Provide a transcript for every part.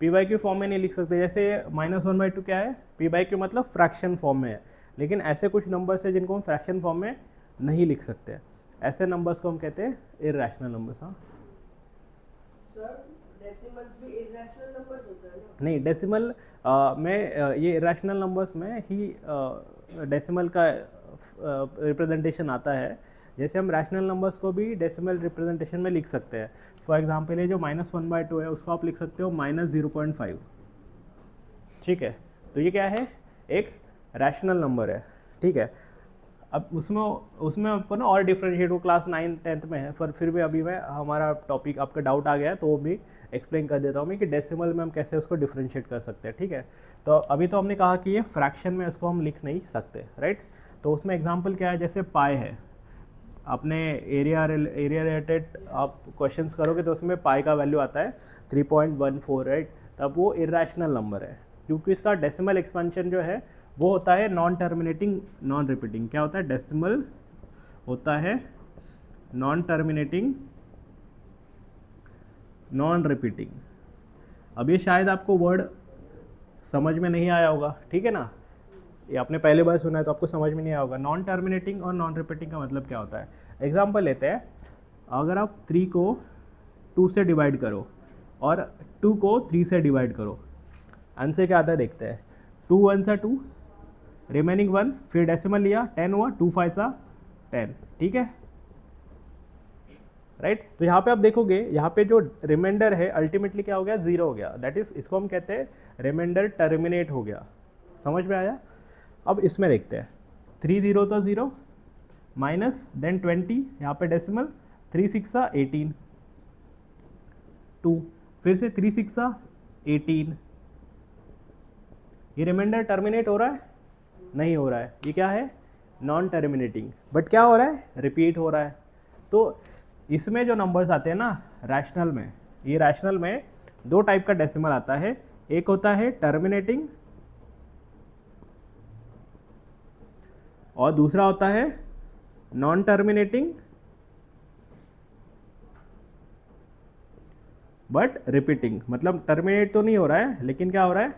p/q form में नहीं लिख सकते। जैसे -1/2 क्या है, p/q मतलब फ्रैक्शन फॉर्म में है, लेकिन ऐसे कुछ नंबर्स है जिनको हम फ्रैक्शन फॉर्म में नहीं लिख सकते। ऐसे नंबर्स को हम कहते हैं इर्रेशनल नंबर्स। हाँ सर डेसिमल्स भी इरेशनल नंबर्स होते हैं ना? नहीं, डेसिमल में ये इरेशनल नंबर्स में ही डेसिमल का रिप्रेजेंटेशन आता है। जैसे हम रैशनल नंबर्स को भी डेसिमल रिप्रेजेंटेशन में लिख सकते हैं। फॉर एग्जांपल ये जो -1/2 है उसको आप लिख सकते हो -0.5। ठीक है, तो ये क्या है, एक रैशनल नंबर है। ठीक है, अब उसमें आपको ना और डिफ्रेंशिएट, वो क्लास 9th-10th में है, पर फिर भी अभी मैं हमारा टॉपिक आपका डाउट आ गया है तो वो भी एक्सप्लेन कर देता हूँ मैं कि डेसिमल में हम कैसे उसको डिफ्रेंशिएट कर सकते हैं। ठीक है, तो अभी तो हमने कहा कि ये फ्रैक्शन में उसको हम लिख नहीं सकते, राइट। तो उसमें एग्जांपल क्या है, जैसे पाई है, आपने एरिया रिलेटेड आप क्वेश्चंस करोगे तो उसमें पाई का वैल्यू आता है 3.14, राइट। तब वो इरेशनल नंबर है क्योंकि इसका डेसिमल एक्सपेंशन जो है वो होता है नॉन टर्मिनेटिंग नॉन रिपीटिंग। क्या होता है, डेसिमल होता है नॉन टर्मिनेटिंग नॉन रिपीटिंग। अब ये शायद आपको वर्ड समझ में नहीं आया होगा, ठीक है ना, ये आपने पहले बार सुना है तो आपको समझ में नहीं आया होगा। नॉन टर्मिनेटिंग और नॉन रिपीटिंग का मतलब क्या होता है। एग्जांपल लेते हैं, अगर आप 3 को 2 से डिवाइड करो और 2 को 3 से डिवाइड करो, आंसर क्या आता है देखते हैं। 2 1 सा 2, रिमेनिंग 1, फिर डेसिमल लिया 10 हुआ, 2 5 सा 10, ठीक है, राइट। तो यहाँ पे आप देखोगे, यहाँ पे जो रिमाइंडर है अल्टीमेटली क्या हो गया, 0 हो गया। दैट इज, इसको हम कहते हैं रिमाइंडर टर्मिनेट हो गया। समझ में आया। अब इसमें देखते हैं, 3 0 तो 0 माइनस देन 20, यहाँ पे डेसिमल 3 6 18, 2, फिर से 3 6 18। ये रिमाइंडर टर्मिनेट हो रहा है, नहीं हो रहा है, ये क्या है, नॉन टर्मिनेटिंग। बट क्या हो रहा है, रिपीट हो रहा है। तो इसमें जो नंबर्स आते हैं ना रैशनल में, ये रैशनल में 2 टाइप का डेसिमल आता है। एक होता है टर्मिनेटिंग और दूसरा होता है नॉन टर्मिनेटिंग बट रिपीटिंग। मतलब टर्मिनेट तो नहीं हो रहा है लेकिन क्या हो रहा है,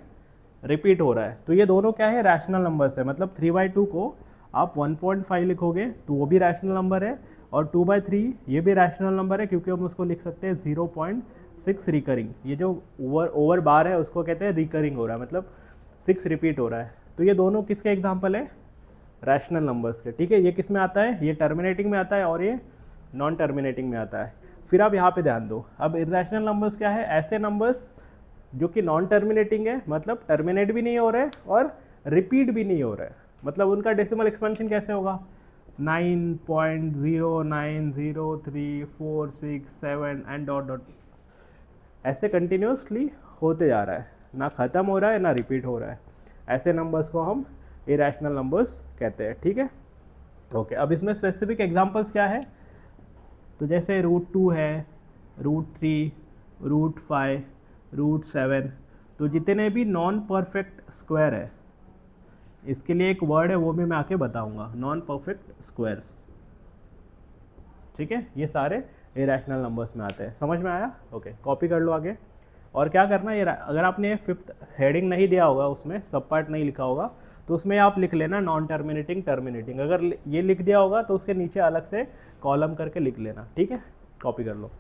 रिपीट हो रहा है। तो ये दोनों क्या है, रैशनल नंबर्स है। मतलब 3/2 को आप 1.5 लिखोगे तो वो भी रैशनल नंबर है, और 2/3 ये भी रैशनल नंबर है क्योंकि हम उसको लिख सकते हैं 0.6 रिकरिंग। ये जो ओवर बार है उसको कहते हैं रिकरिंग हो रहा है, मतलब 6 रिपीट हो रहा है। तो ये दोनों किसके एग्जाम्पल है, रैशनल नंबर्स के। ठीक है, ये किस में आता है, ये टर्मिनेटिंग में आता है और ये नॉन टर्मिनेटिंग में आता है। फिर आप यहाँ पे ध्यान दो, अब इरेशनल नंबर्स क्या है, ऐसे नंबर्स जो कि नॉन टर्मिनेटिंग है, मतलब टर्मिनेट भी नहीं हो रहे और रिपीट भी नहीं हो रहे। मतलब उनका डेसिमल एक्सपेंशन कैसे होगा, 9.0903467 एंड डॉट डॉट, ऐसे कंटिन्यूसली होते जा रहा है, ना ख़त्म हो रहा है ना रिपीट हो रहा है। ऐसे नंबर्स को हम इरेशनल नंबर्स कहते हैं। ठीक है, ओके। अब इसमें स्पेसिफिक एग्जांपल्स क्या है, तो जैसे √2 है, √3, √5, √7, तो जितने भी नॉन परफेक्ट स्क्वायर है, इसके लिए एक वर्ड है वो भी मैं आके बताऊंगा, नॉन परफेक्ट स्क्वायर्स। ठीक है, ये सारे इरेशनल नंबर्स में आते हैं। समझ में आया, ओके। कॉपी कर लो आगे। और क्या करना है, अगर आपने 5th हेडिंग नहीं दिया होगा, उसमें सब पार्ट नहीं लिखा होगा, तो उसमें आप लिख लेना नॉन टर्मिनेटिंग टर्मिनेटिंग। अगर ये लिख दिया होगा तो उसके नीचे अलग से कॉलम करके लिख लेना। ठीक है, कॉपी कर लो।